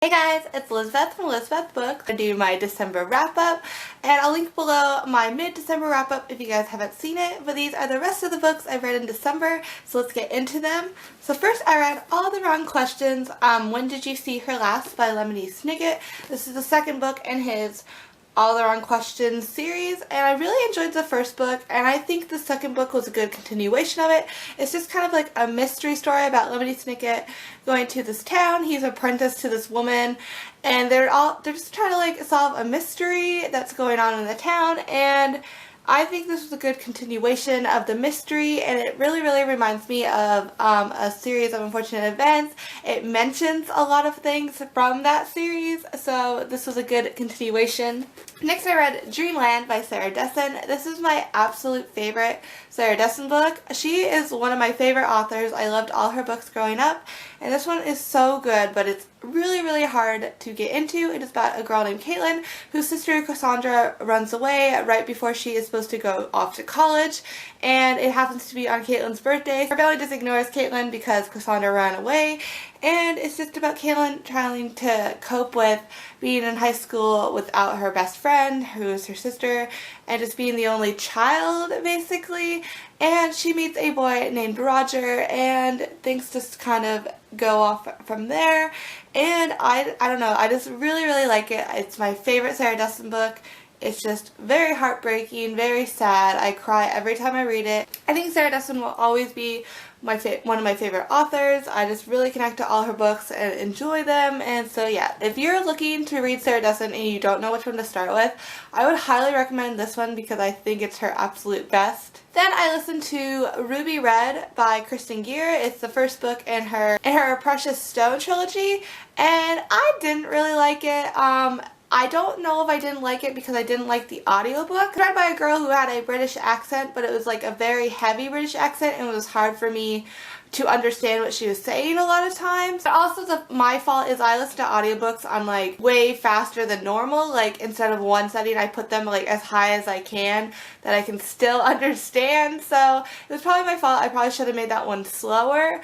Hey guys, it's Elizabeth from Elizabeth Books. I'm doing my December wrap-up, and I'll link below my mid-December wrap-up if you guys haven't seen it, but these are the rest of the books I've read in December, so let's get into them. So first I read All the Wrong Questions, When Did You See Her Last by Lemony Snicket. This is the second book in his All the Wrong Questions series, and I really enjoyed the first book, and I think the second book was a good continuation of it. It's just kind of like a mystery story about Lemony Snicket going to this town. He's apprenticed to this woman, and they're just trying to like solve a mystery that's going on in the town, and I think this was a good continuation of the mystery, and it really reminds me of a series of unfortunate events. It mentions a lot of things from that series, so this was a good continuation. Next I read Dreamland by Sarah Dessen. This is my absolute favorite Sarah Dessen book. She is one of my favorite authors. I loved all her books growing up, and this one is so good, but it's really hard to get into. It is about a girl named Caitlin whose sister Cassandra runs away right before she is supposed to go off to college, and it happens to be on Caitlin's birthday. Her family just ignores Caitlin because Cassandra ran away, and it's just about Caitlin trying to cope with being in high school without her best friend, who is her sister, and just being the only child, basically. And she meets a boy named Roger, and things just kind of go off from there. And I don't know, I just really like it. It's my favorite Sarah Dessen book. It's just very heartbreaking, very sad. I cry every time I read it. I think Sarah Dessen will always be one of my favorite authors. I just really connect to all her books and enjoy them, and so yeah, if you're looking to read Sarah Dessen and you don't know which one to start with, I would highly recommend this one because I think it's her absolute best. Then I listened to Ruby Red by Kristen Gear. It's the first book in her Precious Stone trilogy, and I didn't really like it. I don't know if I didn't like it because I didn't like the audiobook. It's read by a girl who had a British accent, but it was like a very heavy British accent, and it was hard for me to understand what she was saying a lot of times. But also my fault is I listen to audiobooks on like way faster than normal. Like instead of one setting, I put them like as high as I can that I can still understand. So it was probably my fault. I probably should have made that one slower.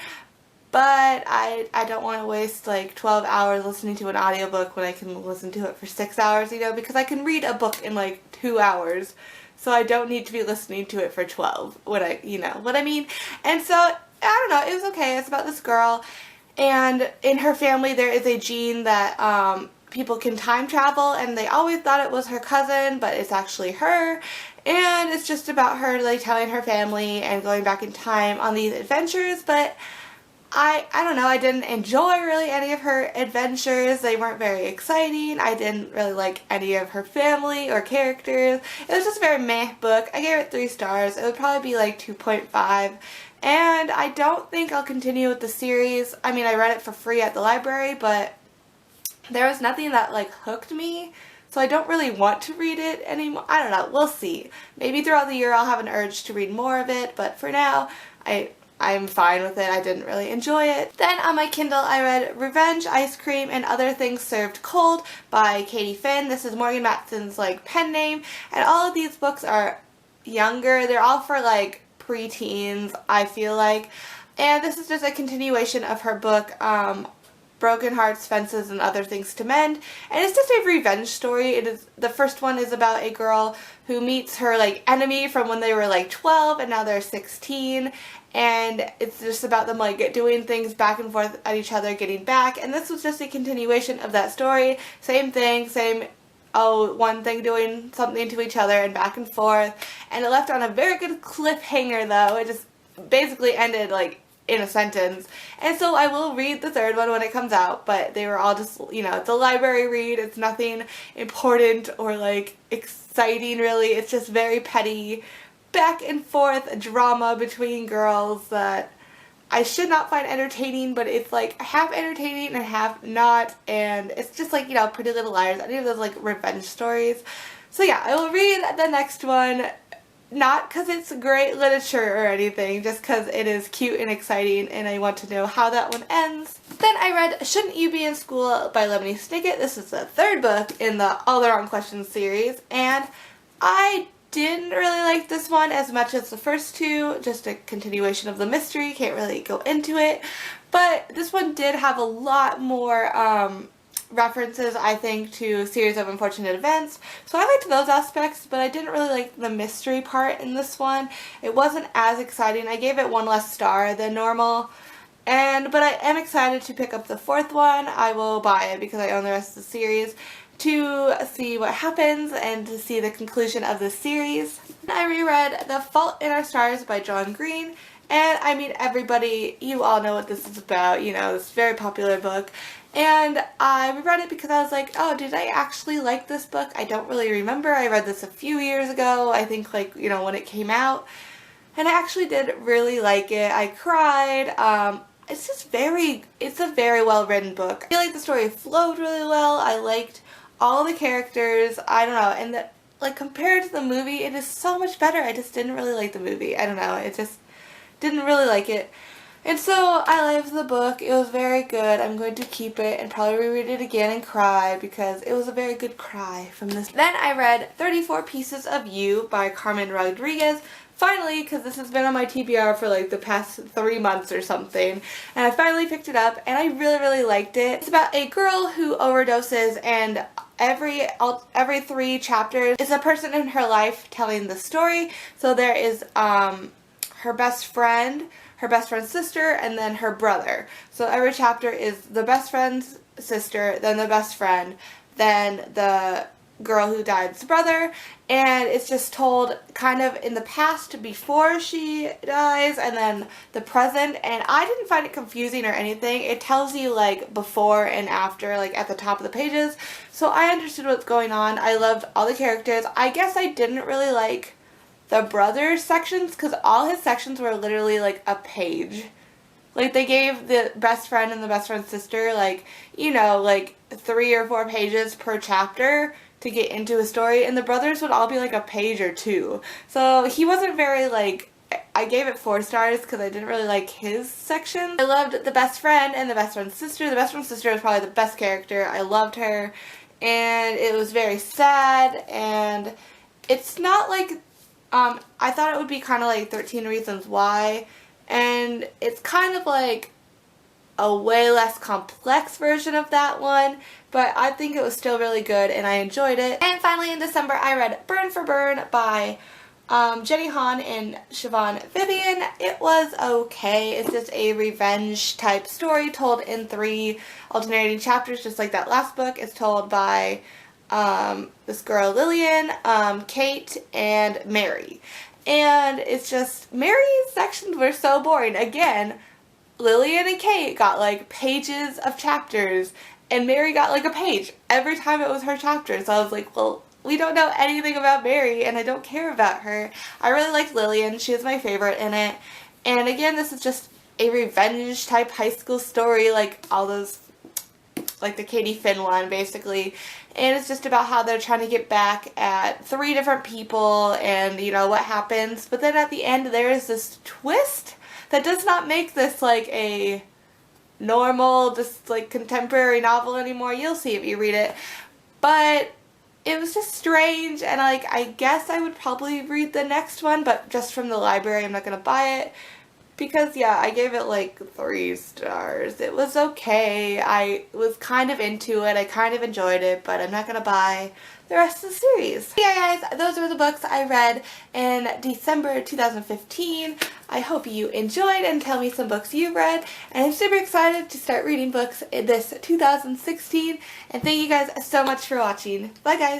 But I don't want to waste like 12 hours listening to an audiobook when I can listen to it for 6 hours, you know, because I can read a book in like 2 hours. So I don't need to be listening to it for 12, you know what I mean? And so, I don't know, it was okay. It's about this girl, and in her family there is a gene that people can time travel, and they always thought it was her cousin, but it's actually her. And it's just about her like telling her family and going back in time on these adventures, but I don't know, I didn't enjoy really any of her adventures. They weren't very exciting. I didn't really like any of her family or characters. It was just a very meh book. I gave it 3 stars. It would probably be like 2.5. And I don't think I'll continue with the series. I mean, I read it for free at the library, but there was nothing that like hooked me. So I don't really want to read it anymore. I don't know. We'll see. Maybe throughout the year I'll have an urge to read more of it, but for now, I'm fine with it. I didn't really enjoy it. Then on my Kindle I read Revenge, Ice Cream, and Other Things Served Cold by Katie Finn. This is Morgan Mattison's like pen name, and all of these books are younger. They're all for like preteens, I feel like. And this is just a continuation of her book Broken Hearts, Fences, and Other Things to Mend, and it's just a revenge story. The first one is about a girl who meets her like enemy from when they were like 12 and now they're 16, and it's just about them like doing things back and forth at each other, getting back, and this was just a continuation of that story. Same thing, one thing doing something to each other and back and forth, and it left on a very good cliffhanger though. It just basically ended like in a sentence. And so I will read the third one when it comes out, but they were all just, you know, it's a library read. It's nothing important or like exciting really. It's just very petty back and forth drama between girls that I should not find entertaining, but it's like half entertaining and half not, and it's just like, you know, Pretty Little Liars, any of those like revenge stories. So yeah, I will read the next one. Not because it's great literature or anything, just because it is cute and exciting and I want to know how that one ends. Then I read Shouldn't You Be in School by Lemony Snicket. This is the third book in the All the Wrong Questions series, and I didn't really like this one as much as the first two. Just a continuation of the mystery, can't really go into it. But this one did have a lot more references, I think, to a series of unfortunate events. So I liked those aspects, but I didn't really like the mystery part in this one. It wasn't as exciting. I gave it one less star than normal. But I am excited to pick up the fourth one. I will buy it because I own the rest of the series to see what happens and to see the conclusion of the series. I reread The Fault in Our Stars by John Green, and I mean, everybody, you all know what this is about, you know, this very popular book. And I reread it because I was like, oh, did I actually like this book? I don't really remember. I read this a few years ago, I think, like, you know, when it came out. And I actually did really like it. I cried. It's a very well written book. I feel like the story flowed really well. I liked all the characters. I don't know. And like, compared to the movie, it is so much better. I just didn't really like the movie. I don't know. It just didn't really like it. And so I loved the book. It was very good. I'm going to keep it and probably reread it again and cry because it was a very good cry from this. Then I read 34 Pieces of You by Carmen Rodriguez. Finally, because this has been on my TBR for like the past 3 months or something, and I finally picked it up and I really, really liked it. It's about a girl who overdoses, and every 3 chapters is a person in her life telling the story. So there is her best friend, her best friend's sister, and then her brother. So every chapter is the best friend's sister, then the best friend, then the girl who died's brother, and it's just told kind of in the past before she dies and then the present. And I didn't find it confusing or anything. It tells you like before and after, like at the top of the pages, so I understood what's going on. I loved all the characters. I guess I didn't really like the brother sections because all his sections were literally like a page. Like, they gave the best friend and the best friend's sister, like, you know, like 3 or 4 pages per chapter to get into a story, and the brothers would all be like a page or 2. So he wasn't very, like, I gave it 4 stars because I didn't really like his section. I loved the best friend and the best friend's sister. The best friend's sister was probably the best character. I loved her, and it was very sad, and it's not like, I thought it would be kind of like 13 Reasons Why, and it's kind of like a way less complex version of that one, but I think it was still really good and I enjoyed it. And finally in December I read Burn for Burn by Jenny Han and Siobhan Vivian. It was okay. It's just a revenge type story told in 3 alternating chapters, just like that last book. It's told by this girl Lillian, Kate, and Mary. And it's just, Mary's sections were so boring. Again, Lillian and Kate got like pages of chapters, and Mary got like a page every time it was her chapter. So I was like, well, we don't know anything about Mary, and I don't care about her. I really liked Lillian. She was my favorite in it. And again, this is just a revenge type high school story, like all those, like the Katie Finn one, basically. And it's just about how they're trying to get back at 3 different people and, you know, what happens. But then at the end, there is this twist that does not make this like a normal, just like contemporary novel anymore. You'll see if you read it. But it was just strange, and like, I guess I would probably read the next one, but just from the library. I'm not going to buy it. Because, yeah, I gave it like 3 stars. It was okay. I was kind of into it. I kind of enjoyed it, but I'm not going to buy the rest of the series. Yeah, guys, those were the books I read in December 2015. I hope you enjoyed, and tell me some books you read. And I'm super excited to start reading books in this 2016. And thank you guys so much for watching. Bye, guys.